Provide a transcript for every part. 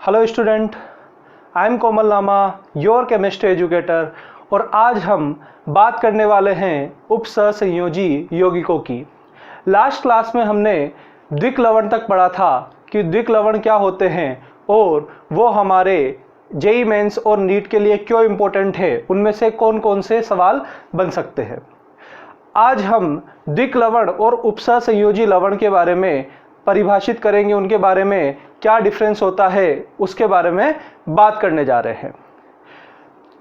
Hello student, I am Komal Lama, your chemistry educator. और आज हम बात करने वाले हैं उपसहसंयोजी यौगिकों की। लास्ट क्लास में हमने द्विक लवण तक पढ़ा था कि द्विक लवण क्या होते हैं और वो हमारे जेईई मेंस और नीट के लिए क्यों इम्पोर्टेंट है, उनमें से कौन कौन से सवाल बन सकते हैं। आज हम द्विक लवण और उपसहसंयोजी लवण के बारे में परिभाषित करेंगे, उनके बारे में क्या डिफरेंस होता है उसके बारे में बात करने जा रहे हैं।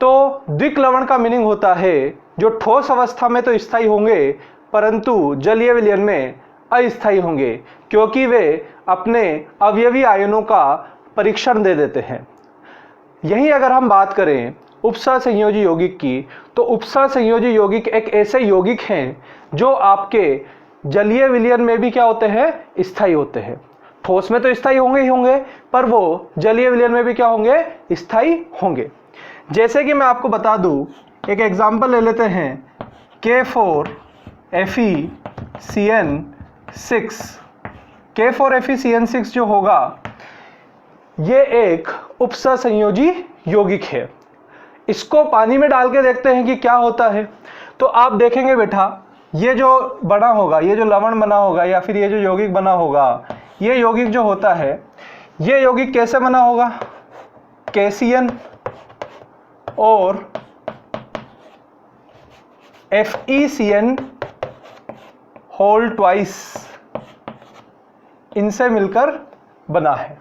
तो द्विक लवण का मीनिंग होता है जो ठोस अवस्था में तो स्थायी होंगे परंतु जलीय विलयन में अस्थायी होंगे, क्योंकि वे अपने अवयवी आयनों का परीक्षण दे देते हैं। यही अगर हम बात करें उपसहसंयोजी यौगिक की, तो उपसहसंयोजी यौगिक एक ऐसे यौगिक हैं जो आपके जलीय विलयन में भी क्या होते हैं, स्थायी होते हैं। ठोस में तो स्थायी होंगे ही होंगे, पर वो जलीय विलयन में भी क्या होंगे, स्थायी होंगे। जैसे कि मैं आपको बता दूं, एक एग्जांपल ले लेते हैं K4FeCN6। K4FeCN6 जो होगा ये एक उपसहसंयोजी यौगिक है। इसको पानी में डाल के देखते हैं कि क्या होता है। तो आप देखेंगे बेटा, ये जो बना होगा, ये जो लवण बना होगा या फिर ये जो यौगिक बना होगा, ये यौगिक जो होता है, ये यौगिक कैसे बना होगा, KCN और FeCN होल ट्वाइस, इनसे मिलकर बना है।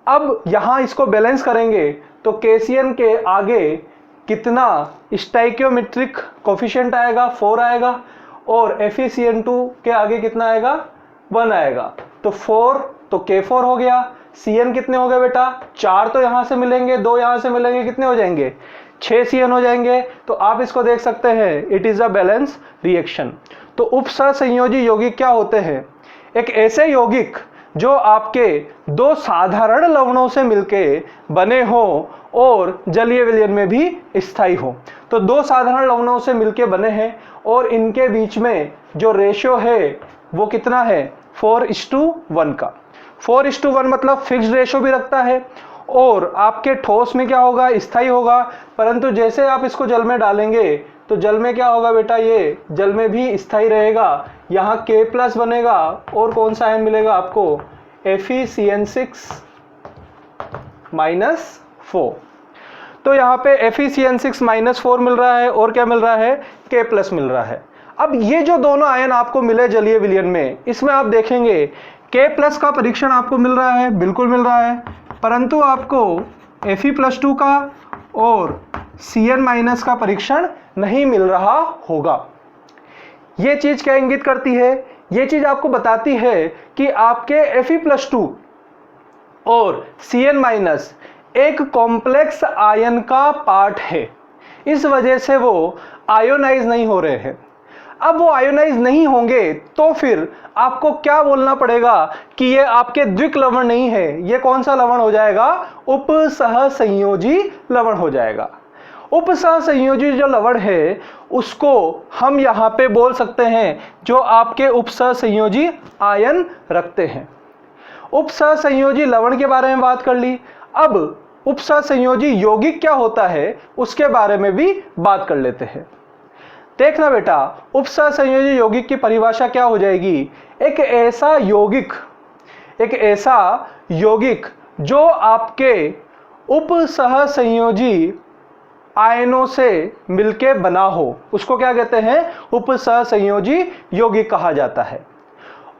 अब यहां इसको बैलेंस करेंगे तो KCN के आगे कितना स्टाइकियोमेट्रिक कोफिशिएंट आएगा, 4 आएगा, और FeCN2 के आगे कितना आएगा, 1 आएगा। तो 4 तो K4 हो गया। CN कितने हो गए बेटा, 4 तो यहां से मिलेंगे, 2 यहां से मिलेंगे, कितने हो जाएंगे, 6 CN हो जाएंगे। तो आप इसको देख सकते हैं, it is a balance reaction. तो उपसहसंयोजी यौगिक क्या होते हैं, एक ऐसे यौगिक जो आपके दो साधारण लवणों से मिलके बने हो और जलीय विलयन में भी स्थायी हो। तो दो साधारण लवणों से मिलके बने हैं और इनके बीच में जो रेशियो है वो कितना है, 4:1 का। 4:1 मतलब फिक्स्ड रेशियो भी रखता है और आपके ठोस में क्या होगा, स्थायी होगा। परंतु जैसे आप इसको जल में डालेंगे तो जल में क्या होगा बेटा, ये जल में भी स्थायी रहेगा। यहाँ K+ बनेगा और कौन सा आयन मिलेगा आपको, FeCN6-4। तो यहाँ पे FeCN6-4 मिल रहा है और क्या मिल रहा है, K+ मिल रहा है। अब ये जो दोनों आयन आपको मिले जलीय विलयन में, इसमें आप देखेंगे K+ का परीक्षण आपको मिल रहा है, बिल्कुल मिल रहा है, परंतु आपको Fe+2 का और Cn- का परीक्षण नहीं मिल रहा होगा। ये चीज क्या इंगित करती है, ये चीज आपको बताती है कि आपके Fe+2 और Cn- एक कॉम्प्लेक्स आयन का पार्ट है। इस वजह से वो आयोनाइज नहीं हो रहे हैं। अब वो आयोनाइज नहीं होंगे तो फिर आपको क्या बोलना पड़ेगा कि ये आपके द्विक लवण नहीं है। ये कौन सा लवण हो जाएगा, उपसहसंयोजी लवण हो जाएगा। उपसहसंयोजी जो लवण है उसको हम यहाँ पे बोल सकते हैं जो आपके उपसहसंयोजी आयन रखते हैं। उपसहसंयोजी लवण के बारे में बात कर ली। अब उपसहसंयोजी यौगिक क्या होता है उसके बारे में भी बात कर लेते हैं। देखना बेटा, उपसहसंयोजी यौगिक की परिभाषा क्या हो जाएगी, एक ऐसा यौगिक जो आपके उपसहसंयोजी आयनों से मिलके बना हो, उसको क्या कहते हैं, उपसहसंयोजी यौगिक कहा जाता है।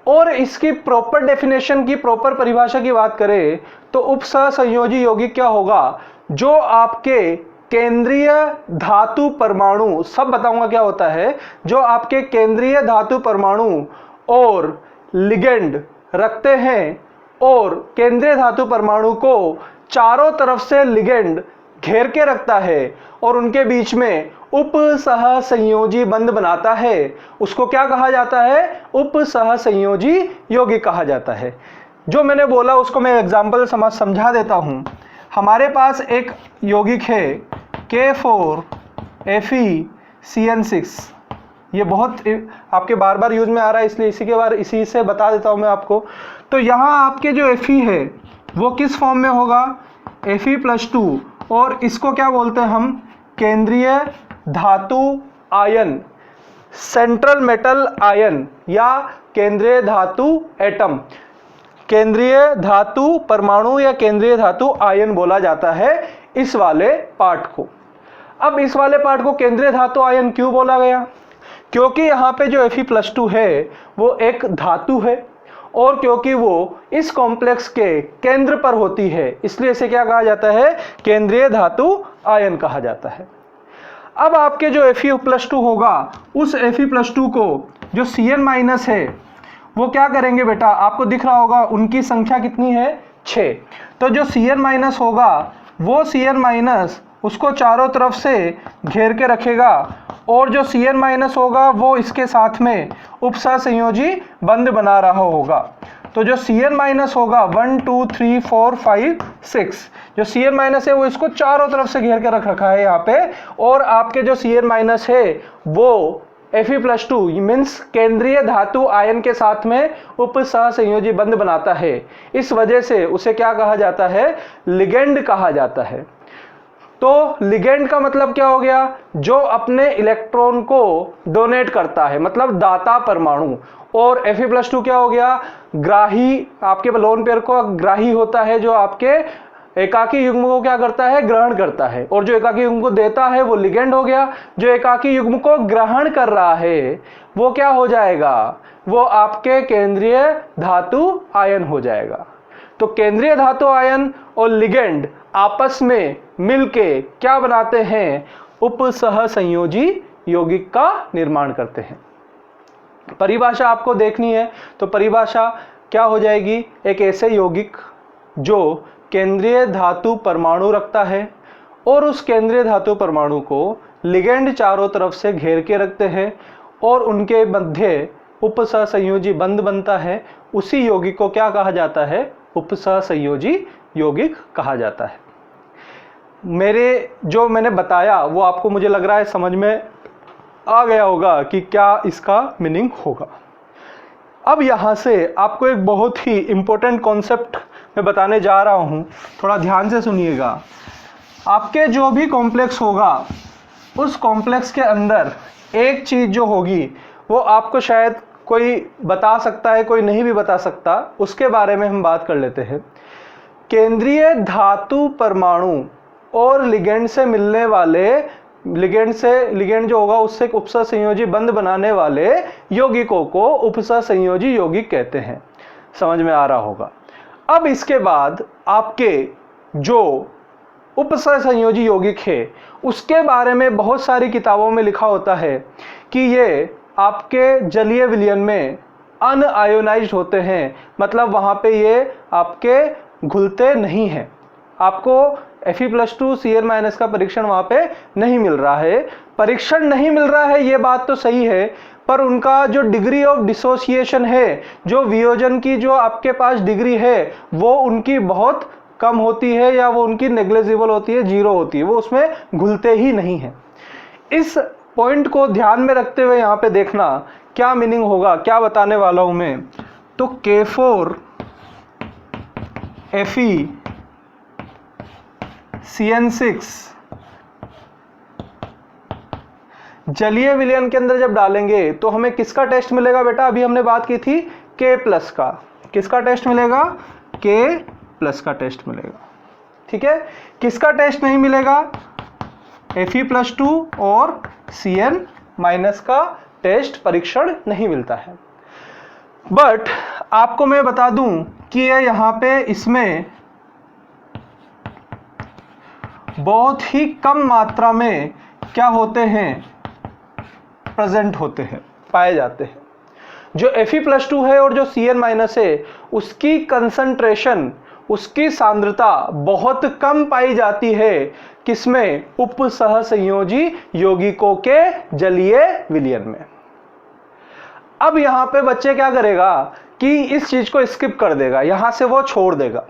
और इसकी प्रॉपर डेफिनेशन की, प्रॉपर परिभाषा की बात करें तो उपसहसंयोजी यौगिक क्या होगा, जो आपके केंद्रीय धातु परमाणु, सब बताऊंगा क्या होता है, जो आपके केंद्रीय धातु परमाणु और लिगेंड रखते हैं और केंद्रीय धातु परमाणु को चारों तरफ से लिगेंड घेर के रखता है और उनके बीच में उपसहसंयोजी बंध बनाता है, उसको क्या कहा जाता है, उपसहसंयोजी यौगिक कहा जाता है। जो मैंने बोला उसको मैं एग्जांपल समझा देता हूं। हमारे पास एक यौगिक है K4FeCN6, ये बहुत आपके बार बार यूज में आ रहा है, इसलिए इसी से बता देता हूं मैं आपको। तो यहाँ आपके जो Fe है वो किस फॉर्म में होगा, Fe+2, और इसको क्या बोलते हैं हम, केंद्रीय धातु आयन, सेंट्रल मेटल आयन या केंद्रीय धातु एटम, केंद्रीय धातु परमाणु या केंद्रीय धातु आयन बोला जाता है इस वाले पार्ट को। अब इस वाले पार्ट को केंद्रीय धातु आयन क्यों बोला गया, क्योंकि यहाँ पे जो Fe+2 है वो एक धातु है और क्योंकि वो इस कॉम्प्लेक्स के केंद्र पर होती है, इसलिए इसे क्या कहा जाता है, केंद्रीय धातु आयन कहा जाता है। अब आपके जो Fe+2 होगा, उस Fe+2 को जो Cn- है वो क्या करेंगे बेटा, आपको दिख रहा होगा उनकी संख्या कितनी है, 6। तो जो Cn- होगा वो Cn- उसको चारों तरफ से घेर के रखेगा और जो Cn- होगा वो इसके साथ में उपसहसंयोजी बंध बना रहा होगा। तो जो Cn- होगा 1 2 3 4 5 6, जो Cn- है वो इसको चारों तरफ से घेर के रख रखा है यहाँ पे, और आपके जो Cn- है वो Fe+2 मीन्स केंद्रीय धातु आयन के साथ में उपसहसंयोजी बंध बनाता है। इस वजह से उसे क्या कहा जाता है, लिगेंड कहा जाता है। तो लिगेंड का मतलब क्या हो गया, जो अपने इलेक्ट्रॉन को डोनेट करता है, मतलब दाता परमाणु। और Fe+2 क्या हो गया, ग्राही, आपके लोन पेयर को ग्राही होता है, जो आपके एकाकी युग्म को क्या करता है, ग्रहण करता है, और जो एकाकी युग्म को देता है वो लिगेंड हो गया। जो एकाकी युग्म को ग्रहण कर रहा है वो क्या हो जाएगा, वो आपके केंद्रीय धातु आयन हो जाएगा। तो केंद्रीय धातु आयन और लिगेंड आपस में मिलके क्या बनाते हैं, उपसहसंयोजी यौगिक का निर्माण करते हैं। परिभाषा आपको देखनी है, तो परिभाषा क्या हो जाएगी, एक ऐसे यौगिक जो केंद्रीय धातु परमाणु रखता है और उस केंद्रीय धातु परमाणु को लिगेंड चारों तरफ से घेर के रखते हैं और उनके मध्य उपसहसंयोजी बंध बनता है, उसी यौगिक को क्या कहा जाता है, उपसहसंयोजी यौगिक कहा जाता है। जो मैंने बताया वो आपको, मुझे लग रहा है समझ में आ गया होगा कि क्या इसका मीनिंग होगा। अब यहाँ से आपको एक बहुत ही इम्पोर्टेंट कॉन्सेप्ट मैं बताने जा रहा हूँ, थोड़ा ध्यान से सुनिएगा। आपके जो भी कॉम्प्लेक्स होगा उस कॉम्प्लेक्स के अंदर एक चीज़ जो होगी वो आपको शायद कोई बता सकता है, कोई नहीं भी बता सकता, उसके बारे में हम बात कर लेते हैं। केंद्रीय धातु परमाणु और लिगेंड से मिलने वाले, लिगेंड जो होगा उससे उपसहसंयोजी बंध बनाने वाले यौगिकों को उपसहसंयोजी यौगिक कहते हैं। समझ में आ रहा होगा। अब इसके बाद आपके जो उपसहसंयोजी यौगिक है उसके बारे में बहुत सारी किताबों में लिखा होता है कि ये आपके जलीय विलयन में अनआयोनाइज्ड होते हैं, मतलब वहाँ पे ये आपके घुलते नहीं हैं। आपको Fe+2 Cn- का परीक्षण वहाँ पे नहीं मिल रहा है। परीक्षण नहीं मिल रहा है ये बात तो सही है, पर उनका जो डिग्री ऑफ डिसोसिएशन है, जो वियोजन की जो आपके पास डिग्री है, वो उनकी बहुत कम होती है या वो उनकी नेग्लिजिबल होती है, 0 होती है, वो उसमें घुलते ही नहीं है। इस पॉइंट को ध्यान में रखते हुए यहाँ पे देखना क्या मीनिंग होगा, क्या बताने वाला हूँ मैं। तो K4FeCN6 जलीय विलयन के अंदर जब डालेंगे तो हमें किसका टेस्ट मिलेगा बेटा, अभी हमने बात की थी K+ का। किसका टेस्ट मिलेगा, K+ का टेस्ट मिलेगा। ठीक है, किसका टेस्ट नहीं मिलेगा, Fe+2 और Cn- का टेस्ट परीक्षण नहीं मिलता है। बट आपको मैं बता दूं कि ये यहाँ पे इसमें बहुत ही कम मात्रा में क्या होते हैं, प्रेजेंट होते हैं, पाए जाते हैं। जो Fe+2 है और जो Cn- है उसकी कंसंट्रेशन, उसकी सांद्रता बहुत कम पाई जाती है, किसमें, उपसहसंयोजी यौगिकों के जलीय विलयन में। अब यहाँ पे बच्चे क्या करेगा कि इस चीज को स्किप कर देगा, यहां से वो छोड़ देगा।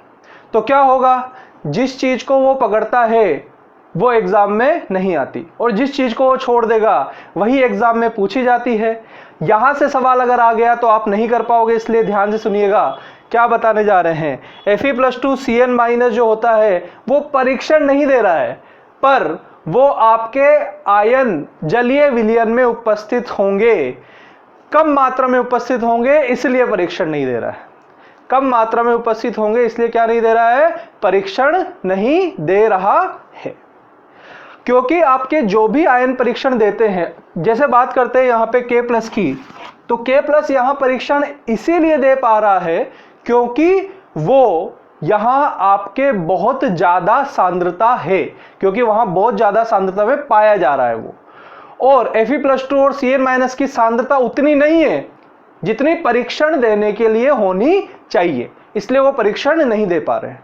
तो क्या होगा, जिस चीज को वो पकड़ता है वो एग्जाम में नहीं आती, और जिस चीज को वो छोड़ देगा वही एग्जाम में पूछी जाती है। यहां से सवाल अगर आ गया तो आप नहीं कर पाओगे, इसलिए ध्यान से सुनिएगा क्या बताने जा रहे हैं, Fe+2Cn- जो होता है वो परीक्षण नहीं दे रहा है, पर वो आपके आयन जलीय विलयन में उपस्थित होंगे, कम मात्रा में उपस्थित होंगे, इसलिए परीक्षण नहीं दे रहा है। कम मात्रा में उपस्थित होंगे इसलिए क्या नहीं दे रहा है, परीक्षण नहीं दे रहा है। क्योंकि आपके जो भी आयन परीक्षण देते हैं, जैसे बात करते हैं यहाँ पे K+ की, तो K+ यहाँ परीक्षण इसीलिए दे पा रहा है क्योंकि वो यहाँ आपके बहुत ज़्यादा सांद्रता है, क्योंकि वहाँ बहुत ज़्यादा सांद्रता में पाया जा रहा है वो, और Fe+2 और Cn- की सांद्रता उतनी नहीं है जितनी परीक्षण देने के लिए होनी चाहिए, इसलिए वो परीक्षण नहीं दे पा रहे हैं।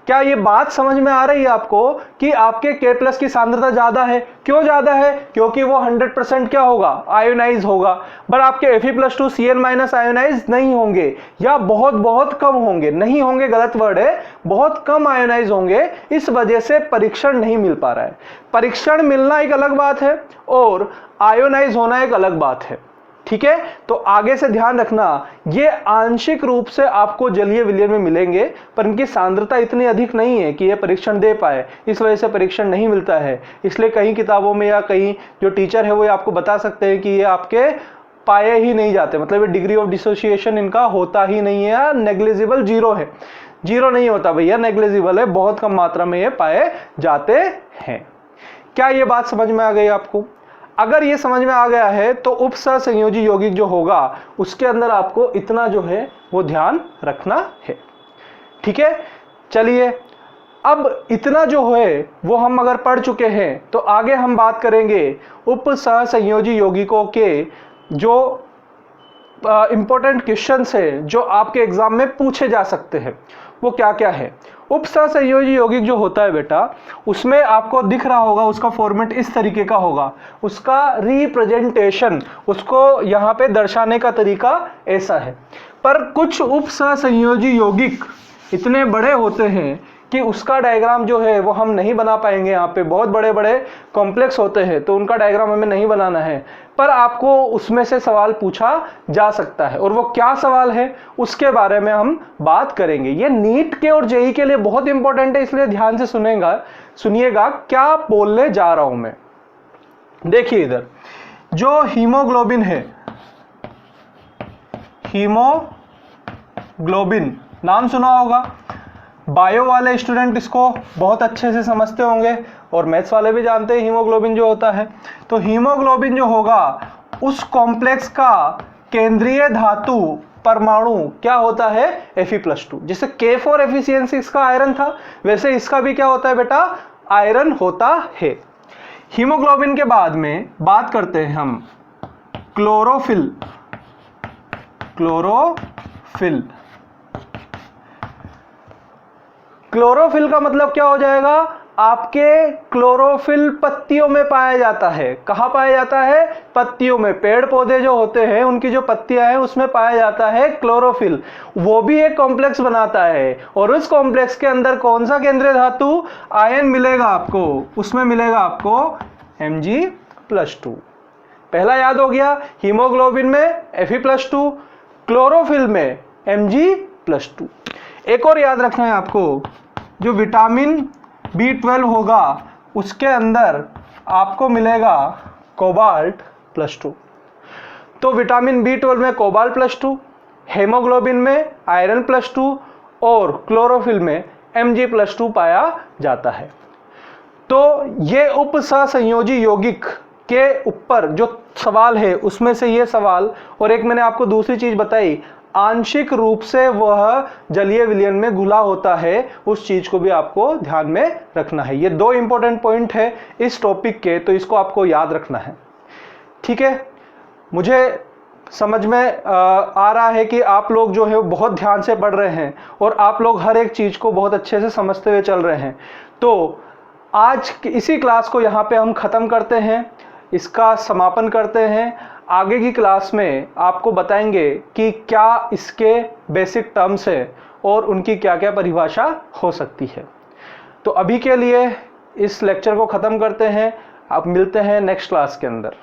क्या ये बात समझ में आ रही है आपको कि आपके K+ की सांद्रता ज़्यादा है? क्यों ज़्यादा है? क्योंकि वो 100% क्या होगा, आयोनाइज होगा, पर आपके Fe+2Cn- आयोनाइज नहीं होंगे, या बहुत बहुत कम होंगे, नहीं होंगे गलत वर्ड है, बहुत कम आयोनाइज होंगे, इस वजह से परीक्षण नहीं मिल पा रहा है। परीक्षण मिलना एक अलग बात है और आयोनाइज होना एक अलग बात है, ठीक है। तो आगे से ध्यान रखना, ये आंशिक रूप से आपको जलीय विलयन में मिलेंगे, पर इनकी सांद्रता इतनी अधिक नहीं है कि ये परीक्षण दे पाए, इस वजह से परीक्षण नहीं मिलता है। इसलिए कई किताबों में या कई जो टीचर है वो आपको बता सकते हैं कि ये आपके पाए ही नहीं जाते, मतलब ये डिग्री ऑफ डिसोसिएशन इनका होता ही नहीं है, या नेग्लिजिबल, जीरो है, जीरो नहीं होता भैया, नेग्लिजिबल है, बहुत कम मात्रा में ये पाए जाते हैं। क्या ये बात समझ में आ गई आपको? अगर ये समझ में आ गया है तो उपसहसंयोजी यौगिक जो होगा उसके अंदर आपको इतना जो है वो ध्यान रखना है, ठीक है। चलिए, अब इतना जो है वो हम अगर पढ़ चुके हैं तो आगे हम बात करेंगे उपसहसंयोजी यौगिकों के जो इंपॉर्टेंट क्वेश्चंस है जो आपके एग्जाम में पूछे जा सकते हैं, वो क्या क्या है। उपसहसंयोजी यौगिक जो होता है बेटा, उसमें आपको दिख रहा होगा उसका फॉर्मेट इस तरीके का होगा, उसका रिप्रेजेंटेशन, उसको यहाँ पे दर्शाने का तरीका ऐसा है। पर कुछ उपसहसंयोजी यौगिक इतने बड़े होते हैं कि उसका डायग्राम जो है वो हम नहीं बना पाएंगे, यहाँ पे बहुत बड़े बड़े कॉम्प्लेक्स होते हैं तो उनका डायग्राम हमें नहीं बनाना है, पर आपको उसमें से सवाल पूछा जा सकता है, और वो क्या सवाल है उसके बारे में हम बात करेंगे। ये नीट के और जेईई के लिए बहुत इंपॉर्टेंट है, इसलिए ध्यान से सुनिएगा क्या बोलने जा रहा हूं मैं। देखिए इधर जो हीमोग्लोबिन है, हीमोग्लोबिन नाम सुना होगा, बायो वाले स्टूडेंट इसको बहुत अच्छे से समझते होंगे और मैथ्स वाले भी जानते हैं हीमोग्लोबिन जो होता है। तो हीमोग्लोबिन जो होगा उस कॉम्प्लेक्स का केंद्रीय धातु परमाणु क्या होता है, Fe+2। जैसे K4FeCN6 का आयरन था, वैसे इसका भी क्या होता है बेटा, आयरन होता है। हीमोग्लोबिन के बाद में बात करते हैं हम क्लोरोफिल। क्लोरोफिल का मतलब क्या हो जाएगा, आपके क्लोरोफिल पत्तियों में पाया जाता है। कहाँ पाया जाता है, पत्तियों में। पेड़ पौधे जो होते हैं उनकी जो पत्तियां हैं उसमें पाया जाता है क्लोरोफिल, वो भी एक कॉम्प्लेक्स बनाता है, और उस कॉम्प्लेक्स के अंदर कौन सा केंद्रीय धातु आयन मिलेगा आपको, उसमें मिलेगा आपको Mg+2। पहला याद हो गया, हीमोग्लोबिन में Fe+2, क्लोरोफिल में Mg+2। एक और याद रखना है आपको, जो विटामिन B12 होगा उसके अंदर आपको मिलेगा कोबाल्ट+2। तो विटामिन B12 में कोबाल्ट+2, हेमोग्लोबिन में आयरन+2 और क्लोरोफिल में Mg+2 पाया जाता है। तो ये उपसहसंयोजी यौगिक के ऊपर जो सवाल है उसमें से ये सवाल, और एक मैंने आपको दूसरी चीज बताई, आंशिक रूप से वह जलीय विलयन में घुला होता है, उस चीज को भी आपको ध्यान में रखना है। ये दो इंपॉर्टेंट पॉइंट है इस टॉपिक के, तो इसको आपको याद रखना है, ठीक है। मुझे समझ में आ रहा है कि आप लोग जो है बहुत ध्यान से पढ़ रहे हैं और आप लोग हर एक चीज को बहुत अच्छे से समझते हुए चल रहे हैं। तो आज इसी क्लास को यहाँ पे हम खत्म करते हैं, इसका समापन करते हैं। आगे की क्लास में आपको बताएंगे कि क्या इसके बेसिक टर्म्स है और उनकी क्या क्या परिभाषा हो सकती है। तो अभी के लिए इस लेक्चर को ख़त्म करते हैं, अब मिलते हैं नेक्स्ट क्लास के अंदर।